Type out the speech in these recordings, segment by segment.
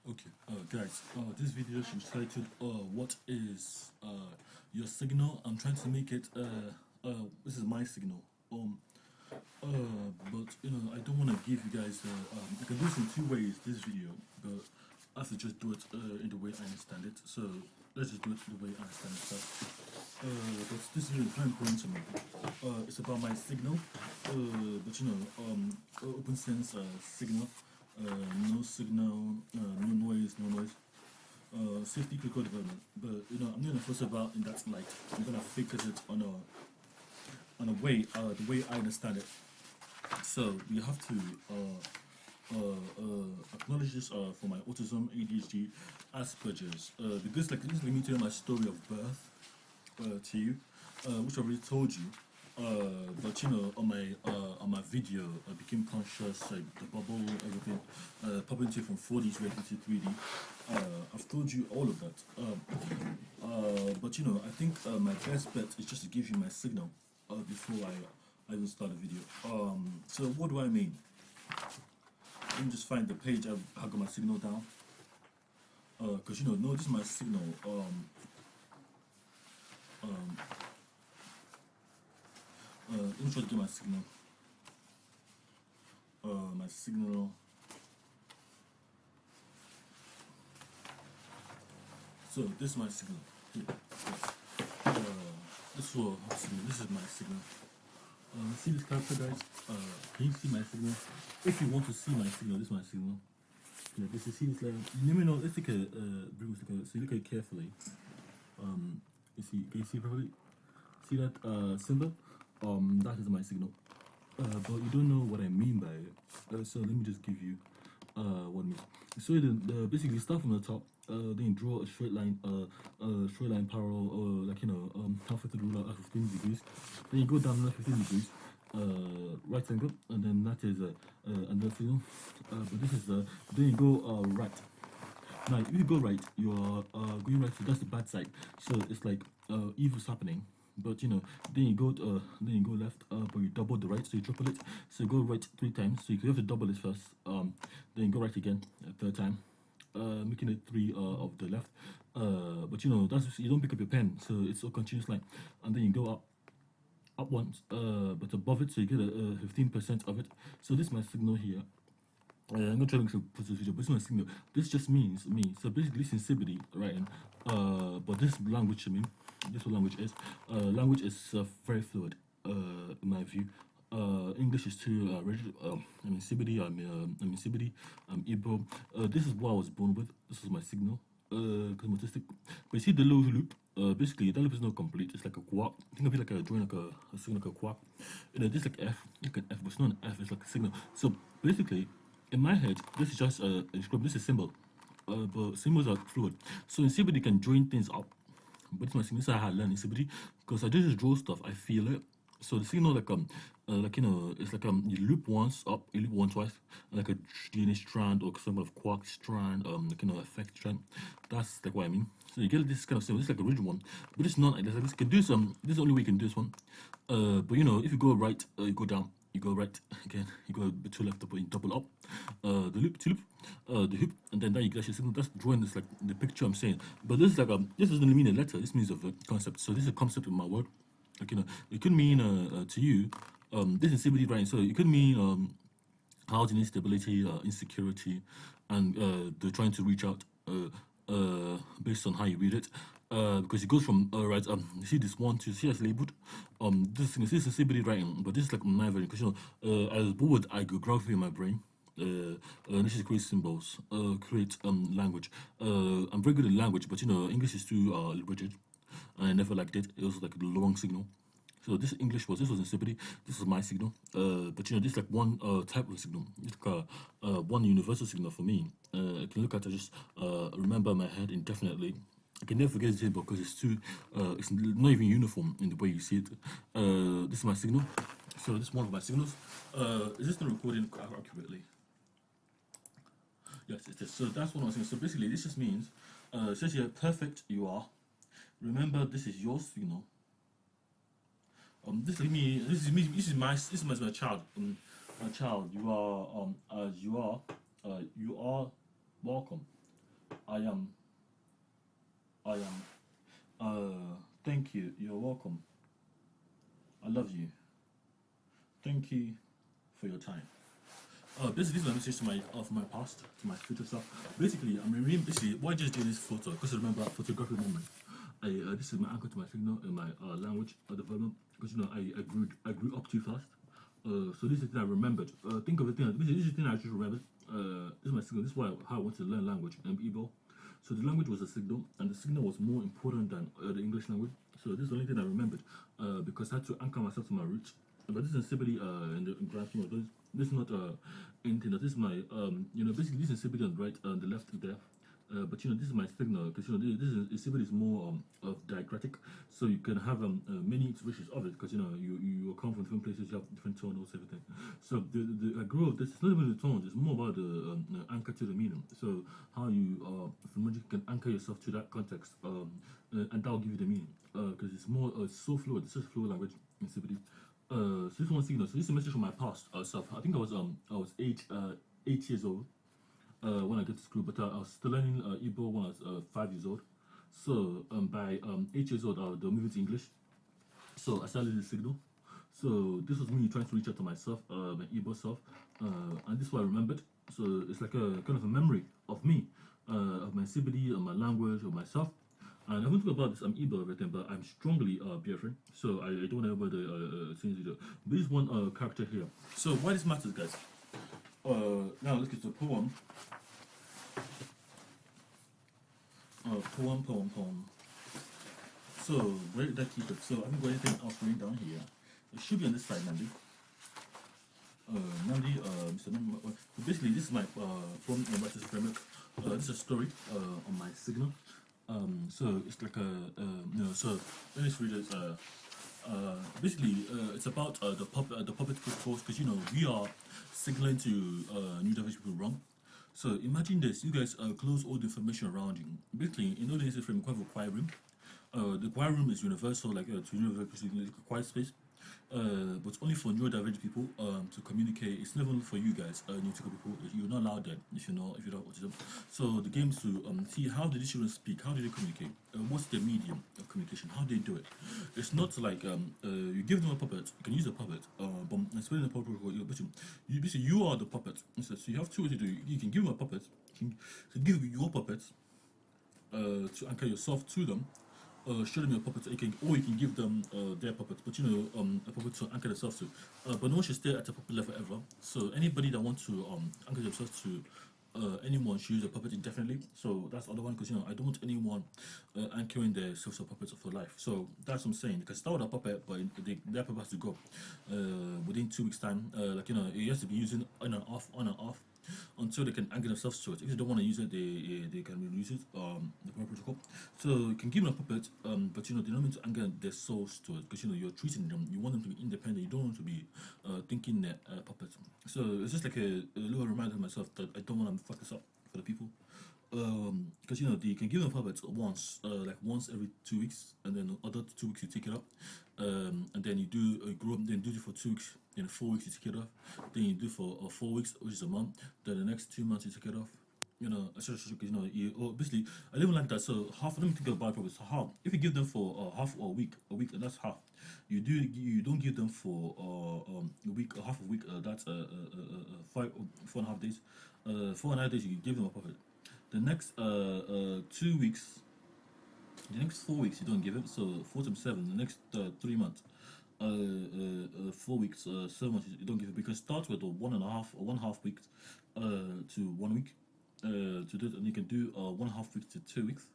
Okay, guys, this video is titled what is your signal? I'm trying to make it this is my signal. But I don't want to give you guys you can do this in two ways this video, but I have to just do it in the way I understand it. So let's just do it the way I understand it first. But this video is very important to me. It's about my signal, but open sense signal, no signal, no noise, safety critical development. But I'm gonna first about in that light. I'm gonna focus it on a way, the way I understand it. So we have to acknowledge this for my autism, ADHD, Asperger's, because like this is me telling my story of birth to you, which I already told you. But on my video, I became conscious, like the bubble, everything, popping into from 4D straight into 3D. I've told you all of that. But I think my best bet is just to give you my signal before I even start the video. So what do I mean? Let me just find the page I got my signal down. Because no, this is my signal. Let me try to get my signal. My signal. So this is my signal. Here. This is my signal. See this character, guys? Can you see my signal? If you want to see my signal, this is my signal. Yeah, this is see this letter. Let me know. Let's take a brief look at it. So you look at it carefully. You see? Can you see properly? See that symbol? That is my signal. But you don't know what I mean by it. So let me just give you what it means. So basically start from the top. Then you draw a straight line parallel, halfway to the ruler at 15 degrees. Then you go down another 15 degrees, right angle, and then that is another signal. But this is then you go right. Now, if you go right, you're going right. So that's the bad side. So it's like evil's happening. But then you go left, but you double the right, so you triple it. So you go right 3 times. So you have to double it first. Then you go right again a third time, making it 3 of the left. But that's you don't pick up your pen, so it's a continuous line. And then you go up once, but above it, so you get a 15% of it. So this is my signal here. I'm not trying to put this video, but this is my signal. This just means me. So basically, this is Sibidi, right? But this language, this what language is. Language is very fluid, in my view. English is too rigid. Sibidi, Sibidi, Igbo. This is what I was born with. This is my signal. Because I'm autistic. But you see the little loop. Basically, that loop is not complete. It's like a quark. Think of it like a drawing, like a signal, like a quark. This like F, like an F, but it's not an F. It's like a signal. So basically, in my head, this is just a script. This is a symbol. But symbols are fluid. So in CBD, you can join things up. But it's my signal. This is how I learn in CBD. Because I just draw stuff, I feel it. So the signal, it's like you loop once up, you loop once twice, like a DNA strand or some kind of quark strand, effect strand. That's like what I mean. So you get this kind of symbol. This is like a rigid one, but it's not like this. This can do some. This is the only way you can do this one. But if you go right, you go down. You go right again. You go to left, but you double up. The loop, two loop, the hoop, and then you get your signal. That's drawing this like the picture I'm saying. But this is like this doesn't mean a letter. This means a concept. So this is a concept in my word. Like it could mean to you. This is CBD writing. So it could mean housing instability, insecurity, and they're trying to reach out based on how you read it. Because it goes from right. You see this one, two, see as labeled. This is CBD writing, but this is like my version. Because I was born with ideography in my brain. This is create symbols, create language. I'm very good at language, but English is too rigid, and I never liked it. It was like the long signal. So this was insipidity. This is my signal. But this is like one type of signal. It's like one universal signal for me. I can look at it, just remember in my head indefinitely. I can never forget it because it's too. It's not even uniform in the way you see it. This is my signal. So this is one of my signals. Is this not recording accurately? Yes, it is. So that's what I'm saying. So basically, this just means, since you're perfect, you are. Remember, this is your signal. This is me. This is me. This is my child. My child, you are you are welcome. I am, I am. Thank you. You're welcome. I love you. Thank you for your time. Basically, this is my message to my of my past, to my future self. Basically, I mean, basically, why just do this photo? Because I remember that photographic moment. This is my anchor to my signal in my language development. Because I grew up too fast. So this is the thing I remembered. Think of the thing. This is the thing I just remembered. This is my signal. This is why how I want to learn language and Igbo. So the language was a signal, and the signal was more important than the English language. So this is the only thing I remembered because I had to anchor myself to my roots. But this is insipidity in the grand scheme of things. This is not anything. This is my basically this is insipidity on the right and the left there. But this is my signal because this is insipidity is more of diacritic, so you can have many iterations of it because you come from different places, you have different tones, everything. So I grew up. This is not even the tones; it's more about the anchor to the meaning. So how you from which you can anchor yourself to that context, and that will give you the meaning. Because it's more so fluid. It's just fluid language insipidity. So this one signal. So this is a message from my past self. I think I was 8 years old when I get to school, but I was still learning Igbo when I was 5 years old. So by 8 years old, they'll move it to English. So I started the signal. So this was me trying to reach out to myself, my Igbo self, and this is what I remembered. So it's like a kind of a memory of me, of my CBD, of my language, of myself. And I won't talk about this, I'm Igbo everything, but I'm strongly Biafran, so I don't know whether things you do. This one character here. So why this matters, guys? Now let's get to the poem. Poem. So where did I keep it? So I haven't got anything else written down here. It should be on this side, Nandi. Mr. Nandi. Basically, this is my poem writer's framework. This is a story on my signal. So it's like so let me read it. Basically, it's about the puppet force because we are signaling to new diverse people wrong. So imagine this: you guys close all the information around you. Basically, in all instances, we have a quiet room. The quiet room is universal, like to universal, like a quiet space. But only for neurodivergent people to communicate. It's never for you guys, neurotypical people. You're not allowed that if you don't autism. So the game is to see how did these children speak, how do they communicate, what's the medium of communication, how do they do it. It's not like you give them a puppet, you can use a puppet, but explain the puppet. Basically you are the puppet. So you have two ways to do it. You can give them a puppet, you can give your puppet to anchor yourself to them. Show them your puppet, or you can give them their puppet, but a puppet to anchor themselves to. But no one should stay at a puppet level ever. So anybody that wants to anchor themselves to anyone should use a puppet indefinitely. So that's the other one, because I don't want anyone anchoring their self puppets for life. So that's what I'm saying. They can start with a puppet, but their puppet has to go within 2 weeks time. It has to be using on and off until they can anchor themselves to it. If they don't want to use it, they can reuse it. The puppet protocol. So you can give them a puppet, but they don't mean to anchor their souls to it, because you're treating them. You want them to be independent. You don't want to be thinking that puppet. So it's just like a little reminder to myself that I don't want to fuck this up for the people. Because you can give them puppets once, like once every 2 weeks, and then the other 2 weeks you take it up, and then you do grow up, then do it for 2 weeks, then 4 weeks you take it off, then you do for 4 weeks, which is a month, then the next 2 months you take it off. Basically, I don't even like that. So half. Let me think about puppets. So half. If you give them for half a week, and that's half. You don't give them for a week, half a week. That's 4.5 days. 4.5 days you give them a puppet. The next 2 weeks, the next 4 weeks you don't give it. So 4 times 7. The next 3 months, 4 weeks, 7 months you don't give it, because start with a 1.5 weeks to 1 week to do it, and you can do 1.5 weeks to 2 weeks,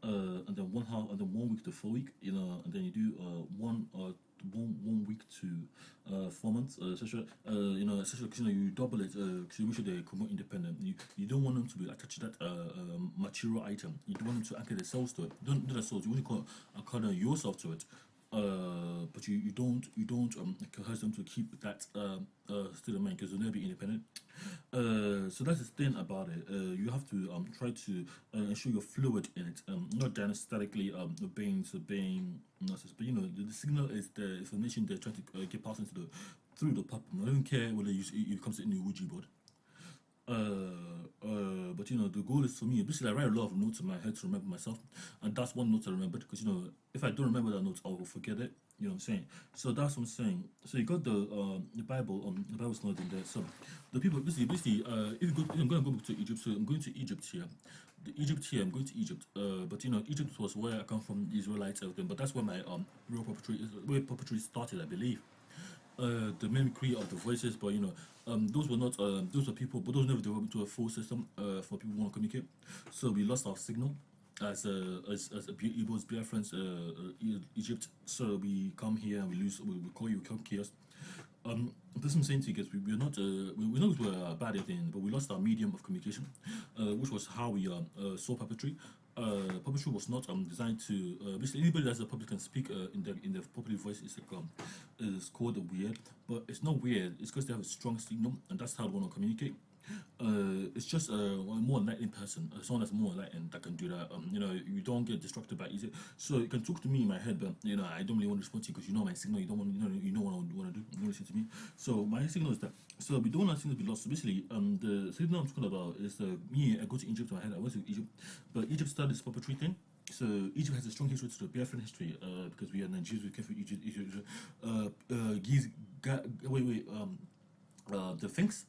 and then 1 week to 4 week, and then you do 1 week to 4 months, etc. Because you double it, because you make sure they come independent. You don't want them to be attached to that material item. You don't want them to anchor themselves to it. Don't do themselves. You want to anchor yourself to it. But you don't encourage them to keep that state of mind, because they'll never be independent. So that's the thing about it. You have to try to ensure you're fluid in it, not statically obeying nonsense. But the signal is the information they're trying to get passed into through the puppet. I don't care whether it comes to any Ouija board. But the goal is for me. Basically, I write a lot of notes in my head to remember myself, and that's one note I remembered because if I don't remember that note, I will forget it. You know what I'm saying? So that's what I'm saying. So you got the Bible. The Bible's not in there. So the people basically if I'm going to go back to Egypt, so I'm going to Egypt here. I'm going to Egypt. But Egypt was where I come from, the Israelites, everything. But that's where my real puppetry is, where puppetry started, I believe. The mimicry of the voices, but those were not those were people, but those never developed into a full system for people who want to communicate. So we lost our signal as Igbo's Biafrans, Egypt. So we come here and we call you come chaos. This I'm saying to you guys, we're not we know we're bad at it, but we lost our medium of communication, which was how we saw puppetry. Puppetry was not designed to basically anybody that's a public can speak in their popular voice is called weird, but it's not weird. It's because they have a strong signal, and that's how they want to communicate. It's just a more enlightened person, someone that's more enlightened that can do that. You don't get distracted by easy. So you can talk to me in my head, but I don't really want to respond to you because my signal. You don't want, you know what I want to do. You don't listen to me. So my signal is that. So we don't want our signal to be lost. So basically, the signal I'm talking about is me. I go to Egypt. In my head, I went to Egypt, but Egypt started this puppetry thing. So Egypt has a strong history to the Biafran history because we are Nigerians. We came from Egypt. The Finks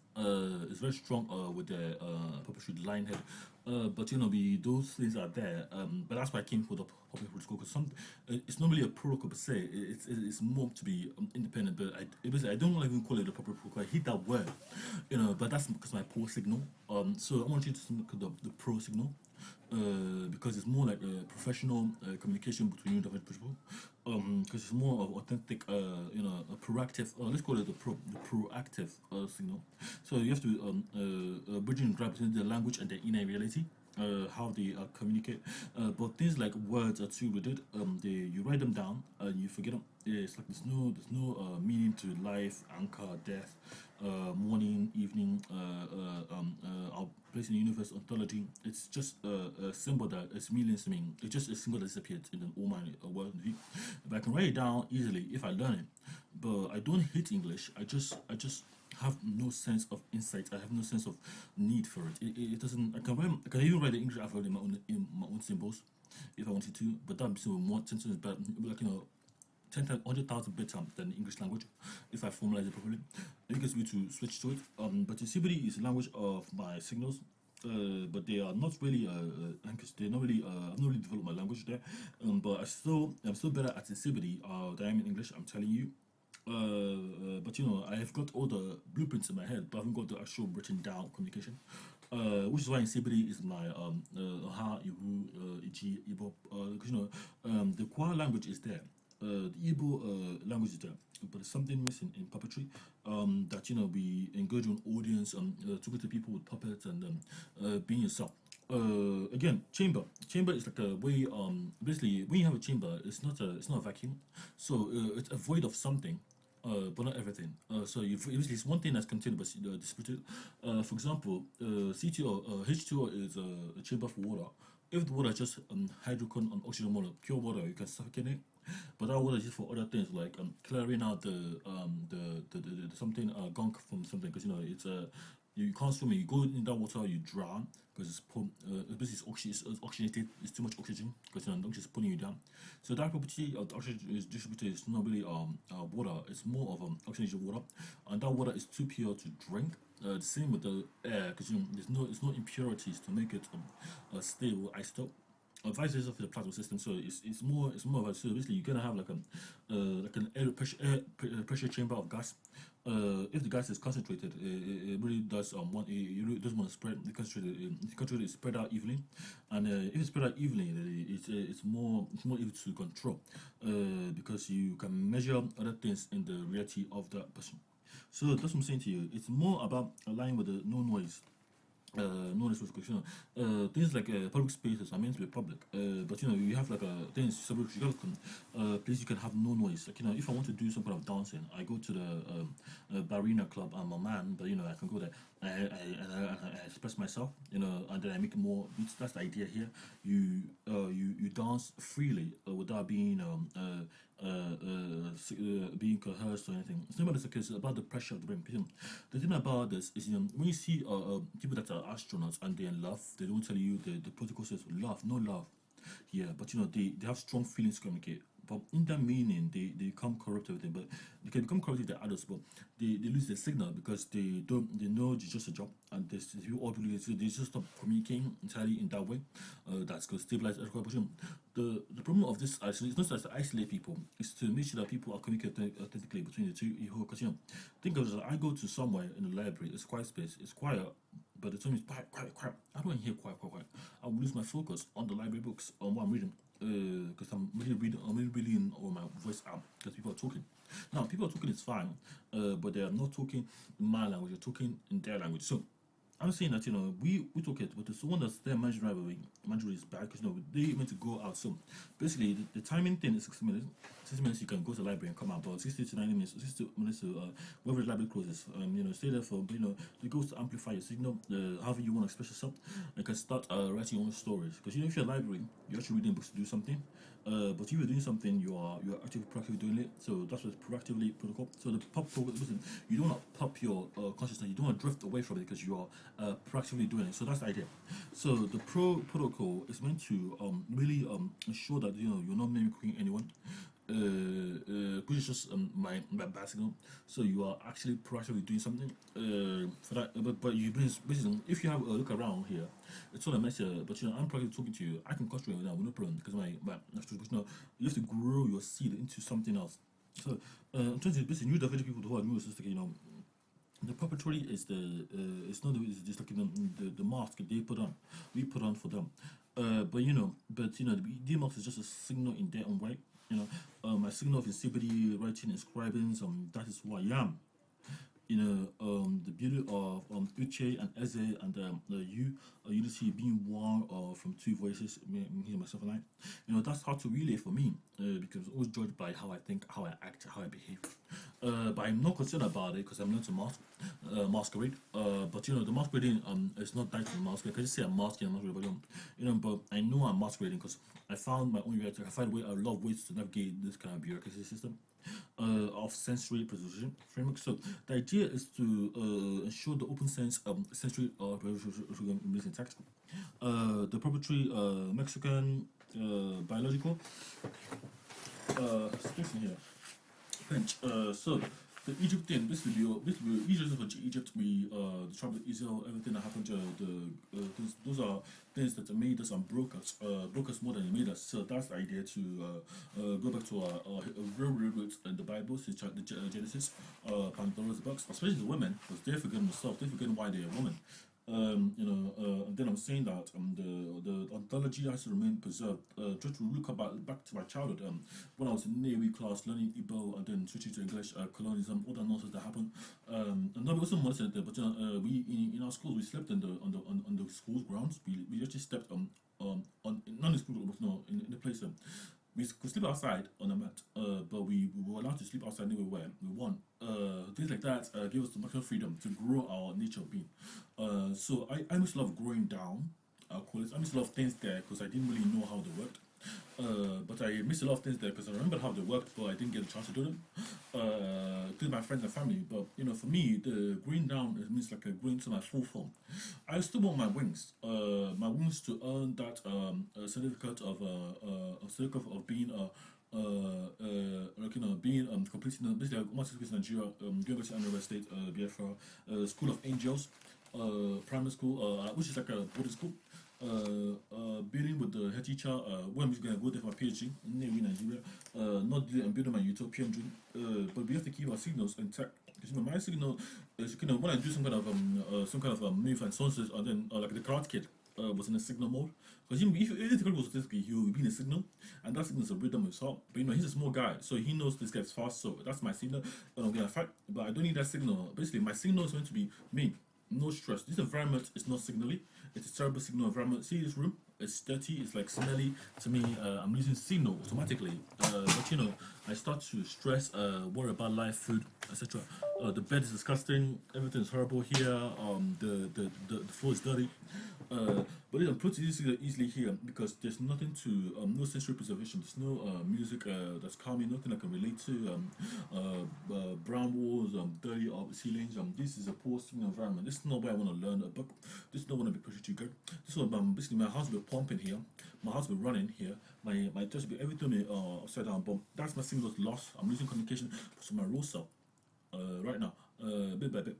is very strong with the puppetry line head. But those things are there. But that's why I came for the puppetry school because it's not really a protocol per se. It's more to be independent. But I don't want to even call it a proper protocol. I hate that word, But that's because my poor signal. So I want you to look at the pro signal. Because it's more like a professional communication between you and different people. Because it's more of authentic, a proactive. Let's call it the proactive signal. So you have to bridge and grab between the language and the inner reality. How they communicate, but things like words are too rigid. You write them down and you forget them. It's like there's no meaning to life, anchor, death, morning, evening, our place in the universe, ontology. It's just a symbol that is meaningless to me. It's just a symbol that disappeared in an all-mind world view. But I can write it down easily if I learn it. But I don't hate English. I just have no sense of insight. I have no sense of need for it. It doesn't. I can even write the English alphabet in my own symbols if I wanted to. But that would be more sentences, but like 100,000 better than the English language if I formalize it properly. I think it's me to switch to it. But Isibidi is the language of my signals. But they are not really anchors. They're not really. I've not really developed my language there. But I'm still better at Isibidi than I am in English. I'm telling you. But I have got all the blueprints in my head, but I haven't got the actual written down communication. Which is why in Sibiri is my Ha, Ibu, Iji, Ibo, because the Kwa language is there, the Igbo language is there, but there's something missing in puppetry. That we engage on audience, talking to people with puppets and being yourself. Again, chamber. Chamber is like a way. Basically, when you have a chamber, it's not a vacuum, so it's a void of something. But not everything. So it's one thing that's contained but disputed. For example, C2O, H2O is a chamber for water. If the water is just hydrocarbon on oxygen water, pure water, you can suffocate it. But that water is used for other things like clearing out the something gunk from something because it's you can't swim. You go in that water, you drown because basically it's oxygenated. It's too much oxygen because the oxygen is pulling you down. So that property of the oxygen is distributed. It's not really water. It's more of oxygenated water, and that water is too pure to drink. The same with the air because there's no impurities to make it stable isotope. Vice versa for the plasma system, so it's more of a so basically you're gonna have like an pressure chamber of gas. If the gas is concentrated, it really does it really doesn't want to spread. The concentrated is spread out evenly, and if it's spread out evenly, it's more easy to control because you can measure other things in the reality of that person. So that's what I'm saying to you. It's more about aligning with the no noise. No restriction. Things like public spaces are meant to be public, but you have like things separate. You have place you can have no noise. Like if I want to do some kind of dancing, I go to the Barina club. I'm a man, but I can go there. I express myself, and then I make more beats. That's the idea here. You dance freely without being being coerced or anything. It's not about this, it's about the pressure of the brain. Because, the thing about this is, when you see people that are astronauts and they're in love, they don't tell you the protocol says love, no love. Yeah, but they have strong feelings to communicate. But in that meaning, they become corrupt everything. But they can become corrupt if they're adults, but they lose their signal because they know it's just a job, and this you all believe so they just stop communicating entirely in that way. That's going to stabilize everyone. The problem of this actually is not just to isolate people; it's to make sure that people are communicating authentically between the two. Because think of it as I go to somewhere in the library, it's quiet space, it's quiet, but the time is quiet, quiet, quiet. I don't hear quiet, quiet, quiet. I will lose my focus on the library books, on what I'm reading, because I'm really reading, I'm really reading all my voice out because people are talking. Now, people are talking is fine, but they are not talking in my language, they're talking in their language. So I'm saying that we took it, but the one that's there Mandarin is bad because they meant to go out. So basically, the timing thing is 60 minutes. 60 minutes you can go to the library and come out, but 60 to 90 minutes, 60 minutes to wherever the library closes. Stay there for it goes to amplify your signal. However you want to express yourself, you can start writing your own stories. Because if you're a library, you're actually reading books to do something. But if you're doing something, you're actually proactively doing it. So that's what proactively protocol. So the pop protocol, listen, you don't want to pop your consciousness. You don't want to drift away from it because you are proactively doing it. So that's the idea. So the protocol is meant to really ensure that you're not mimicking anyone. Which is just my basic. So you are actually proactively doing something for that. But you basically, if you have a look around here, it's all a mess. But I'm proactively talking to you. I can concentrate now with no problem because you have to grow your seed into something else. So I'm trying to basically new develop people who are neurocistic. The puppetry is it's not it's just like the mask they put on, we put on for them. The mask is just a signal in their own way. My signal of insipidity, writing, and scribing, that is who I am. The beauty of Uche and Eze and you, Unity being one from two voices, me, myself and I. That's hard to relay for me because I'm always judged by how I think, how I act, how I behave. But I'm not concerned about it because I'm not to masquerade. But the masquerading is not that to masquerade. I just say I'm masking, I'm not really, but I know I'm masquerading because I found my own way. I find a lot of ways to navigate this kind of bureaucracy system of sensory precision framework. So the idea is to ensure the open sense sensory syntax. The proprietary Mexican biological situation here. French. So the Egypt thing, basically Egypt for Egypt, we the trouble with Israel, everything that happened to those are things that made us and broke us more than it made us. So that's the idea to go back to our real roots in the Bible, so the Genesis, Pandora's box, especially the women, because they're forgetting themselves, they're forgetting why they're women. And then I'm saying that the ontology has to remain preserved. Just to look back to my childhood, when I was in NNAMDI class learning Igbo and then switching to English, colonialism, all that nonsense that happened. And no, it wasn't molested there, but we in our schools we slept on the school grounds. We actually slept on not in the school, but no in the place. We could sleep outside on a mat, but we were allowed to sleep outside anywhere we want. Things like that gave us the maximum freedom to grow our nature being. So I used to love growing down, I'll call it. I missed a lot of things there because I didn't really know how they worked. But I missed a lot of things there because I remember how they worked, but I didn't get a chance to do them. To my friends and family. But for me, the growing down it means like a growing to my full form. I still want my wings. My wings to earn that certificate of being being completing basically I want to in Nigeria, going back to Anambra State, Biafra, School of Angels, primary school, which is like a boarding school. Building with the head teacher, when I'm going to go there for my PhD in Nigeria, not doing and building my utopian dream, but we have to keep our signals intact. Because my signal is when I do some kind of move and sources, and then like the Karate Kid was in a signal mode. Because if anything was statistically, he will be in a signal, and that signal is a rhythm himself. But he's a small guy, so he knows this guy's fast. So that's my signal. And I'm gonna fight, but I don't need that signal. Basically, my signal is going to be me. No stress. This environment is not signally. It's a terrible signal environment. See this room? It's dirty. It's like smelly. To me, I'm losing signal automatically. But I start to stress, worry about life, food, etc. The bed is disgusting. Everything is horrible here. The floor is dirty. But I'm pretty easily here because there's nothing to no sensory preservation. There's no music that's calming. Nothing I can relate to. Brown walls, dirty ceilings. This is a poor student environment. This is not where I want to learn a book. This is not what I be pushed to go. This is what basically my house will be pumping here. My house will be running here. My just be everything will be upside down. But that's my signal loss. I'm losing communication to my raw self right now, bit by bit.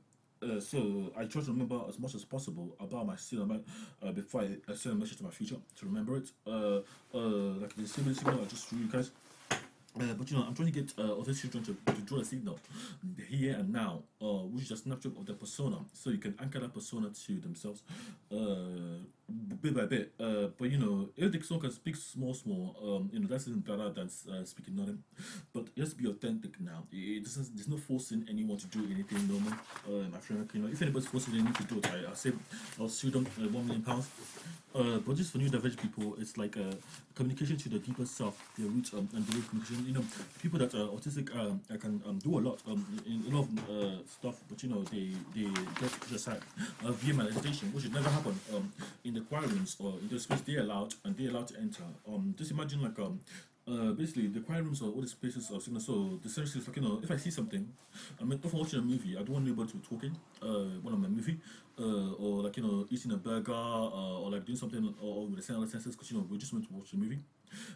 So I try to remember as much as possible about my signal before I send a message to my future to remember it. Like the signal I just threw you guys. But I'm trying to get other children to draw a signal here and now, which is a snapshot of their persona, so you can anchor that persona to themselves, bit by bit. But if the song can speak small, that's even better than speaking nothing. But it has to be authentic now. It doesn't. There's no forcing anyone to do anything normal. My friend, if anybody's forcing anyone to do it, I'll say I'll sue them £1 million. But just for new diverse people, it's like communication to the deeper self, their roots and the way communication. People that are autistic can do a lot in a lot of stuff, but they get to the side via meditation, which would never happen in the choir rooms or in the space they're allowed to enter. Just imagine like basically the choir rooms are all these places of signal. So the service is like if I see something, if I'm watching a movie, I don't want anybody to be talking when I'm in a movie, or like eating a burger or like doing something or with the sound senses because we just want to watch the movie.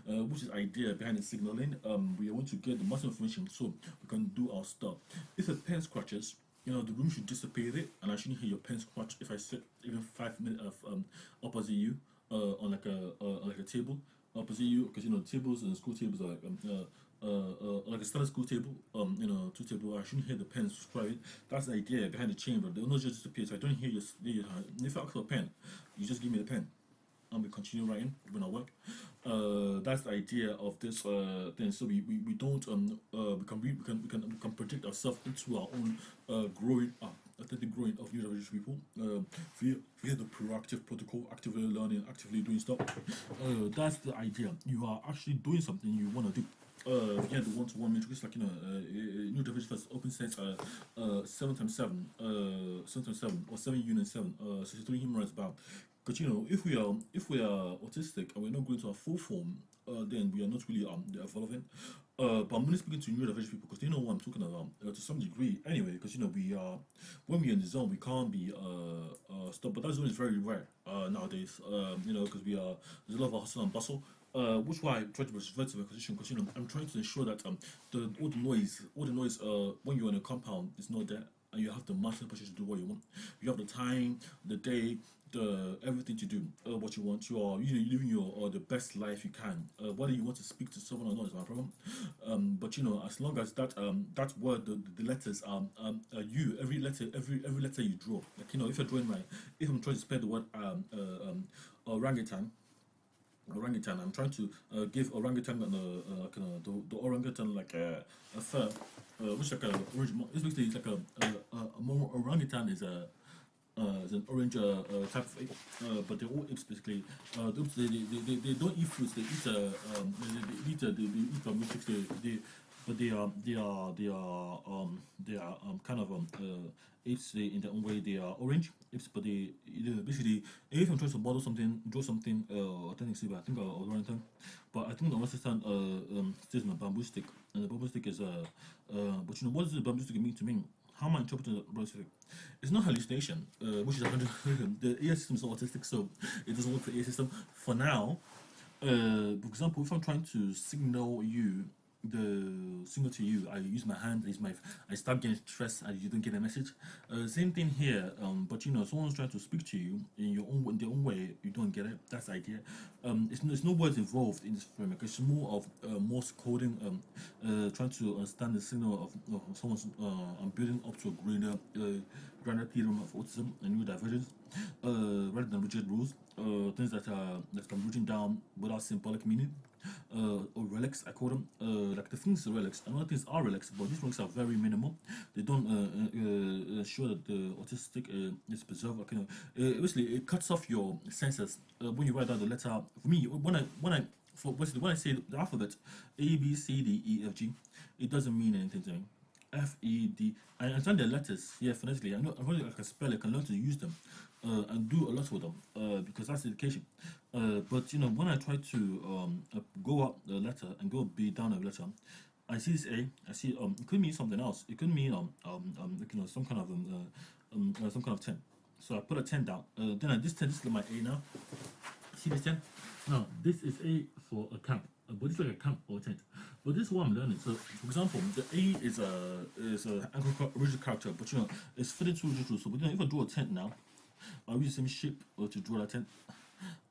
Which is idea behind the signaling. We want to get the most information so we can do our stuff. If a pen scratches, the room should dissipate it, and I shouldn't hear your pen scratch if I sit even 5 minutes of opposite you on like a table opposite you, because tables and school tables are like a standard school table, two table. I shouldn't hear the pen scratch. That's the idea behind the chamber. They'll not just disappear, so I don't hear your if I ask for a pen, you just give me the pen and we continue writing when I work. That's the idea of this thing. So we don't we can project ourselves into our own growing up, authentic growing of neurodivergent people via the proactive protocol, actively learning, actively doing stuff. That's the idea. You are actually doing something you want to do. Yeah, the one-to-one matrix, like new division first open sets 7 times 7, 7 times 7 or 7 units 7, 63 human rights bound. Because if we are autistic and we're not going to our full form, then we are not really evolving. But I'm only speaking to neurodivergent people because they know what I'm talking about to some degree. Anyway, because we are when we're in the zone, we can't be stopped. But that zone is very rare nowadays. Because there's a lot of hustle and bustle. Which why I try to revert to my position because I'm trying to ensure that all the noise when you're in a compound is not there, and you have the master pressure to do what you want. You have the time, the day, the everything to do what you want. You are usually living your the best life you can. Whether you want to speak to someone or not is my problem. But as long as that word, the letters you every letter you draw. Like if you're drawing if I'm trying to spell the word orangutan. I'm trying to give orangutan the orangutan like a fur, which like a orange. It's basically it's like orangutan is an orange type of ape, but they're all apes basically. The apes, they don't eat fruits. They eat they eat milkshakes. But they are kind of apes in their own way. They are orange apes, but they basically if I'm trying to model something, draw something authentic, but I think I'll orangutan. But I think the orangutan stays in a bamboo stick, and the bamboo stick is but what does the bamboo stick mean to me? How am I interpreting the bamboo stick? It's not hallucination, which is the ear system is not autistic, so it doesn't work for the ear system for now. For example, if I'm trying to signal to you, I use my hand, I start getting stressed and you don't get a message. Same thing here, but someone's trying to speak to you in their own way, you don't get it. That's the idea. It's no words involved in this framework. It's more of Morse coding, trying to understand the signal of someone's building up to a grander theorem of autism and neurodivergence, rather than rigid rules, things that can be written down without symbolic meaning. Or relics, I call them. Like the things are relics, another things are relics, but these relics are very minimal. They don't ensure that the autistic is preserved. Basically, it cuts off your senses when you write down the letter. For me, when I say the alphabet A B C D E F G, it doesn't mean anything to me. FED. I understand the letters here phonetically. I know I can spell it, I can learn to use them, and do a lot with them, because that's education. But when I try to go up the letter and go B down the letter, I see this A. I see it could mean something else. It could mean like, some kind of 10. So I put a 10 down. Then this 10, this is my A now. See this 10? Now this is A for a count, but it's like a count or 10. But this is what I'm learning. So for example, the A is a original character, but it's fitted to original. So if I draw a 10 now, I'll use the same shape to draw that 10.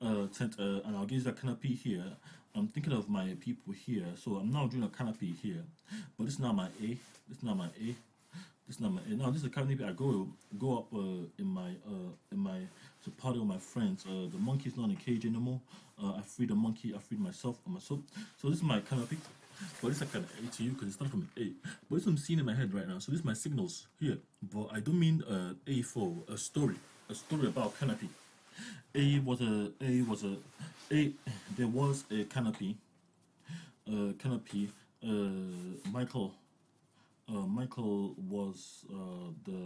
And I'll use that canopy here. I'm thinking of my people here, so I'm now drawing a canopy here. But this is not my A. This is not my A. This is not my A. Now this is the canopy I go up in my to party with my friends. The monkey's not in a cage anymore. I freed the monkey. I freed myself and myself. So this is my canopy. But it's like an A to you because it's not from an A. But this I'm seeing in my head right now. So this is my signals here. But I don't mean A for a story about canopy. There was a canopy. Michael was the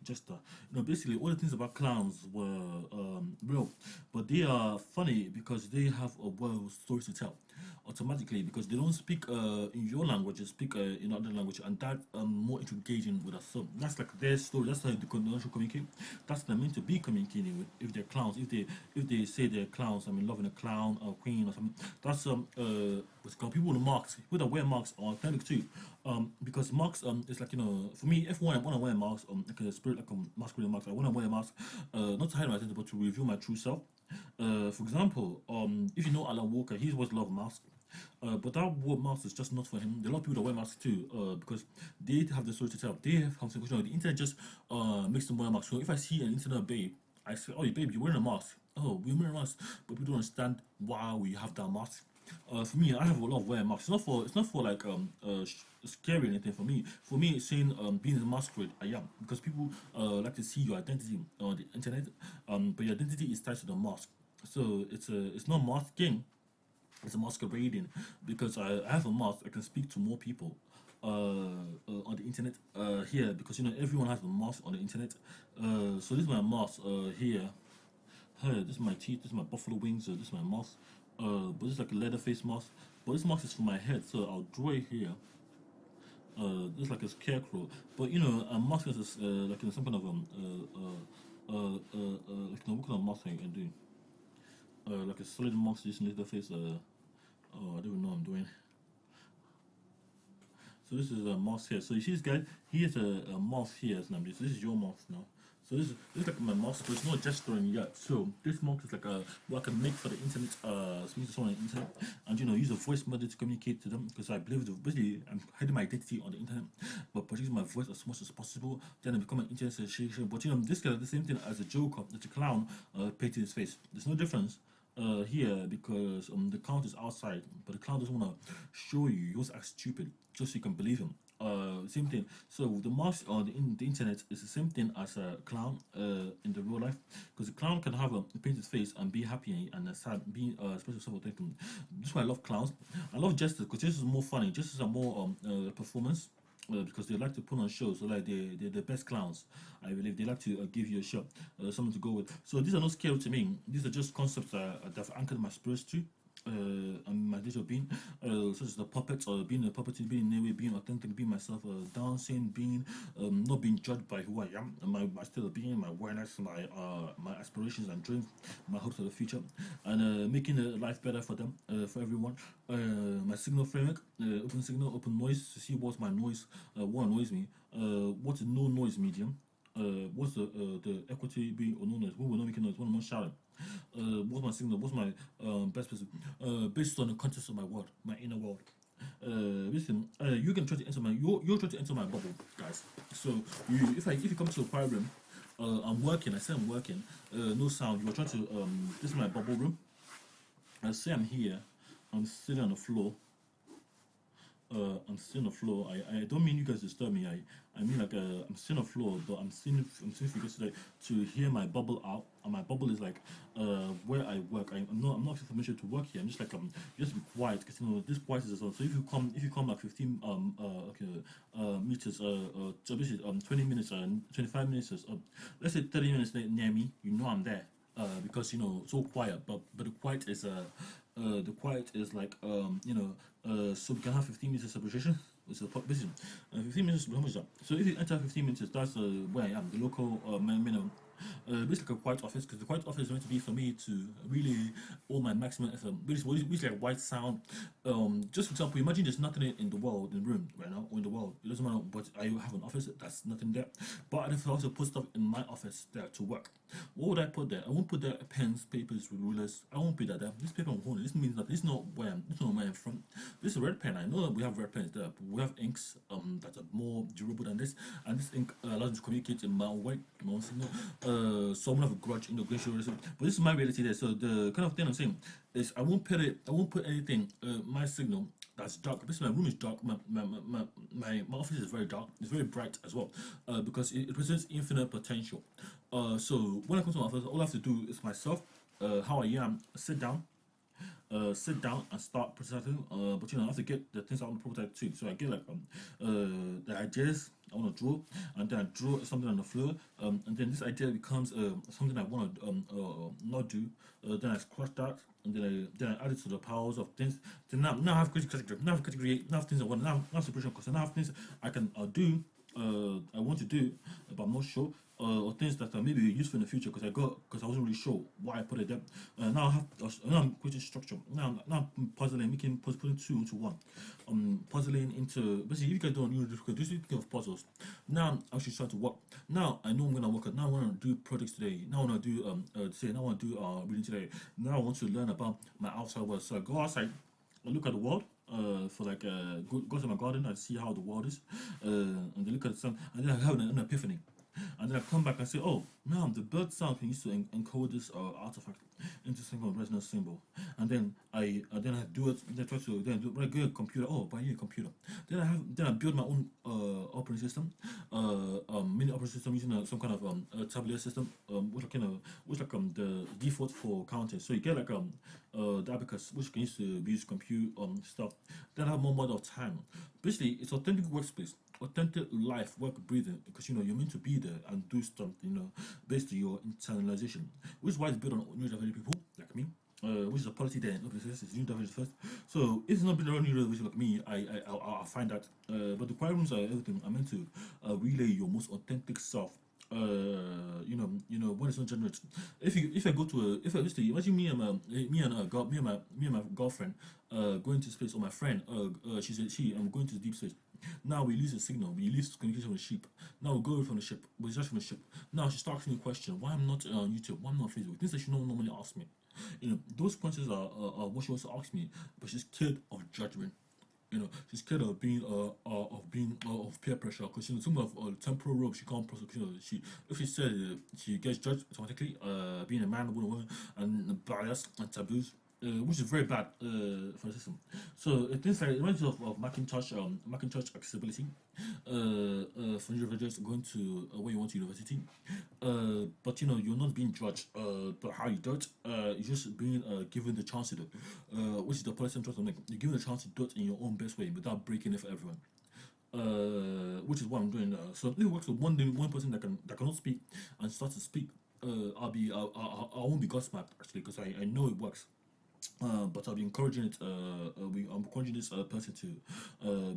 jester. Basically all the things about clowns were real, but they are funny because they have a world story to tell automatically, because they don't speak in your language, they speak in other language, and that more engaging with us. So that's like their story. That's how they communicate. That's they're meant to be communicating with. If they're clowns, if they say they're clowns, I mean loving a clown or queen or something. That's what's called people with masks. People that wear masks are authentic too. Because masks it's like for me, if I want to wear a mask, like a spirit, like a masquerade mask, I want to wear a mask, not to hide my identity, but to reveal my true self. For example, if you know Alan Walker, he always loved masks. But that word mask is just not for him. There are a lot of people that wear masks too, because they have the story to tell. They have something. The internet just makes them wear masks. So if I see an internet babe, I say, "Oh, babe, you're wearing a mask." Oh, we're wearing a mask, but people don't understand why we have that mask. For me, I have a lot of wearing masks. It's not for like scary or anything. For me, it's saying being a masquerade. I am, because people like to see your identity on the internet. But your identity is tied to the mask. So it's not masking. It's a masquerading, because I have a mask. I can speak to more people on the internet here, because everyone has a mask on the internet. So this is my mask here. This is my teeth. This is my buffalo wings. This is my mask. But this is like a leather face mask. But this mask is for my head, so I'll draw it here. This is like a scarecrow. But a mask is like some kind of like what kind of mask I can do? Like a solid mask using leather face. I don't even know what I'm doing. So this is a mask here. So you see this guy? He has a mask here. So this is your mask now. So this is like my mask, but it's not gesturing yet. So this mask is like what I can make for the internet. Speaking to someone on the internet, and use a voice method to communicate to them, because I believe basically I'm hiding my identity on the internet, but producing my voice as much as possible. Then I become an internet sensation. But this guy is the same thing as a joker, it's a clown painting his face. There's no difference. Here, because the clown is outside, but the clown doesn't want to show you. He was act stupid just so you can believe him. Same thing. So the mask on the internet is the same thing as a clown in the real life, because the clown can have a painted face and be happy and sad, be special self-thinking. That's why I love clowns. I love jesters, because jesters are more funny. Jesters are more performance. Because they like to put on shows, so like they're the best clowns. I believe they like to give you a show, something to go with. So these are not scary to me. These are just concepts that have anchored my spirits to, and my digital being, such as the puppets, or being a puppet, being in a way, being authentic, being myself, dancing, being not being judged by who I am, and my state of being, my awareness, my aspirations and dreams, my hopes for the future, and making life better for them, for everyone. My signal framework, open signal, open noise, to see what's my noise, what annoys me, what's a no noise medium. What's the equity being or no noise? When we're not making noise, when I'm not shouting. What's my signal? What's my best person? Based on the context of my world, my inner world. Listen, you can try to enter you're trying to enter my bubble, guys. So if you come to a quiet room, I'm working. I say I'm working. No sound. You're trying to this is my bubble room. I say I'm here. I'm sitting on the floor. I'm sitting on the floor. I don't mean you guys disturb me. I mean like I'm sitting on the floor, but I'm seeing for you guys to hear my bubble out. And my bubble is like where I work. I'm not asking permission to work here. I'm just like just be quiet because this quiet is on. So if you come like 15 meters so basically 20 minutes 25 minutes let's say 30 minutes near me, I'm there. Because so quiet, but the quiet is like so we can have 15 minutes of separation. It's a basically 15 minutes. How much is that? So if you enter 15 minutes, that's where I am, the local minimum. Basically a quiet office, because the quiet office is going to be for me to really all my maximum effort. Basically like white sound. Just for example, imagine there's nothing in the world, in the room right now, or in the world. It doesn't matter, but I have an office that's nothing there. But I have to also put stuff in my office there to work. What would I put there? I won't put there pens, papers, rulers. I won't put that there. This paper I'm holding, this means that this is not where I'm from. This is a red pen. I know that we have red pens there, but we have inks that are more durable than this, and this ink allows me to communicate in my own way, my own signal. So I'm gonna have a grudge in the glacial relationship, but this is my reality there. So the kind of thing I'm saying is I won't put anything my signal that's dark. Basically, my room is dark. My office is very dark. It's very bright as well, because it represents infinite potential. So when I come to my office, all I have to do is myself, how I am, sit down and start prototyping. But I have to get the things I want to prototype too. So I get like the ideas I want to draw, and then I draw something on the floor, and then this idea becomes something I want to not do. Then I scratch that, and then I add it to the piles of things. Then now I have category, now I have category, now I have things I want, now separation, because now I have things I can do. I want to do, but I'm not sure. Or things that are maybe useful in the future, because I wasn't really sure why I put it there. Now I'm creating structure. Now I'm puzzling, putting two into one. Puzzling into basically, if you guys don't know, just think of puzzles. Now I'm actually trying to work. Now I know I'm gonna work. Now I want to do projects today. Now I want to do now I want to do reading today. Now I want to learn about my outside world. So I go outside, I look at the world. For like go to my garden and see how the world is, and then look at the sun, and then I have an epiphany, and then I come back and say, oh, now the bird sound can use to encode this artifact into some kind of resonance symbol, and then I do it. Then I try to when I go to a computer. Oh, but I need a computer. Then I build my own operating system, mini operating system using some kind of tabular system, which like the default for counting. So you get like the abacus, which can use to be used to compute stuff. Then I have more model of time. Basically, it's authentic workspace, authentic life, work, breathing, because you're meant to be there and do something, based on your internalization, which is why it's built on neurodivergent people like me. Which is a policy there in open space, is neurodivergent first. So if it's not been around neurodivergent like me, I'll find that. But the quiet rooms are everything. I'm meant to relay your most authentic self. When it's not generated. If I go to if I just imagine me and my girlfriend going to space, or my friend I'm going to deep space. Now we lose the signal, we lose communication with the ship. Now we go away from the ship, we just from the ship. Now she starts asking me a question: why I'm not on YouTube? Why I'm not on Facebook? Things that she don't normally ask me. Those questions are what she wants to ask me, but she's scared of judgment. She's scared of being of peer pressure, because some of temporal rope she can't process. She if she said she gets judged automatically, being a man, a woman, and bias and taboos. Which is very bad for the system. So things like it reminds me of Macintosh accessibility for individuals going to where you want to university. But you're not being judged but how you do it. You're just being given the chance to do it, which is the policy I'm trying to make. You're given the chance to do it in your own best way without breaking it for everyone. Which is what I'm doing. So if it works with one person that cannot speak and starts to speak, I won't be gobsmacked actually, because I know it works. But I'll be encouraging it. I'm encouraging this person to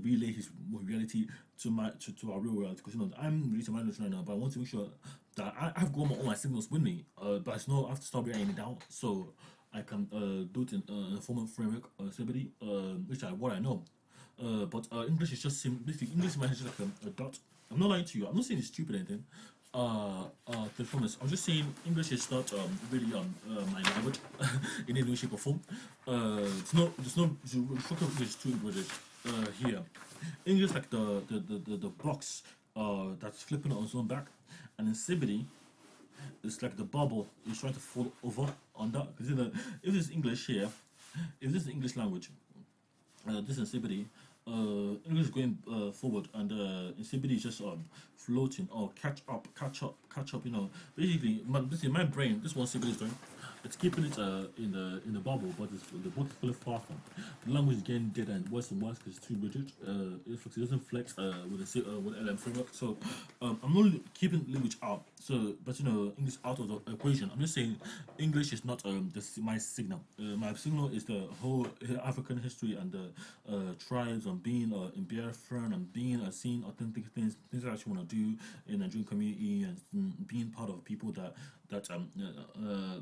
relay his reality to our real world, because I'm releasing my notes right now, but I want to make sure that I've got all my signals with me. But it's not I have to start writing it down, so I can do it in a formal framework, stability, which what I know. But English is just basically English is just like a dot. I'm not lying to you. I'm not saying it's stupid or anything. To promise, I'm just saying English is not really my language in any way, shape, or form. It's not. The structure of English is two English here. English like the box that's flipping on its own back, and in Sibidi, it's like the bubble is trying to fall over on that. Because if it's English here, if this is English language, this is Sibidi, English is going forward, and CBD is just floating or catch up. You know, basically, this in my brain, this one CBD is doing. It's keeping it in the bubble, but the book is fully far from. The language is getting dead and worse because it's too rigid. It doesn't flex with LM framework. So I'm not keeping language out. So, but you know, English out of the equation. I'm just saying, English is not my signal. My signal is the whole African history and the tribes and being in Biafran and being seeing authentic things I actually want to do in the Nigerian community and being part of people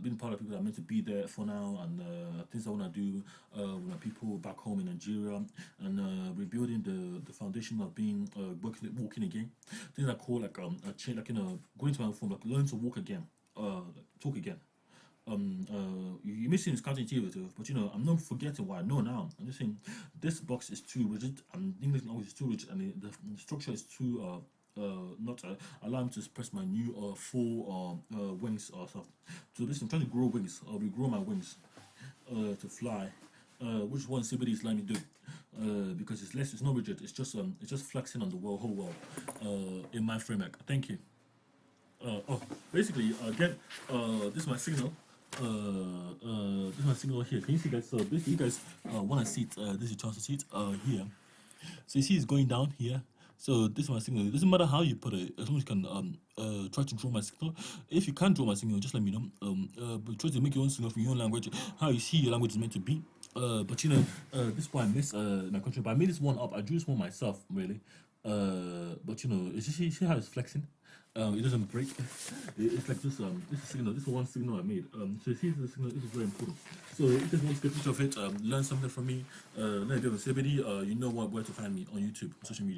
being part of people that are meant to be there for now and things I want to do with my people back home in Nigeria and rebuilding the foundation of being walking again. Things I call like a change, like going to my form, like learn to walk again, talk again. You may seem it's counterintuitive, but you know, I'm not forgetting what I know now. I'm just saying this box is too rigid, and English language is too rigid, and the structure is too not allowing me to express my new full wings or stuff. So this I'm trying to grow wings, or regrow my wings to fly. Which one CBD is letting me do? Because it's not rigid. It's just flexing on the whole world in my framework. Thank you. Basically, again, this is my signal. This is my signal here. Can you see, guys? So this, you guys want to see it. This is your chance to see it here. So you see, it's going down here. So this is my signal. It doesn't matter how you put it, as long as you can try to draw my signal. If you can't draw my signal, just let me know. But try to make your own signal from your own language, how you see your language is meant to be. But you know, this is why I miss my country. But I made this one up. I drew this one myself, really. But you know, see how it's flexing. It doesn't break. It's like this signal. This is one signal I made. So you see the signal. This is very important. So if you just want to get a picture of it, learn something from me, learn a bit of CBD. You know where to find me on YouTube, social media.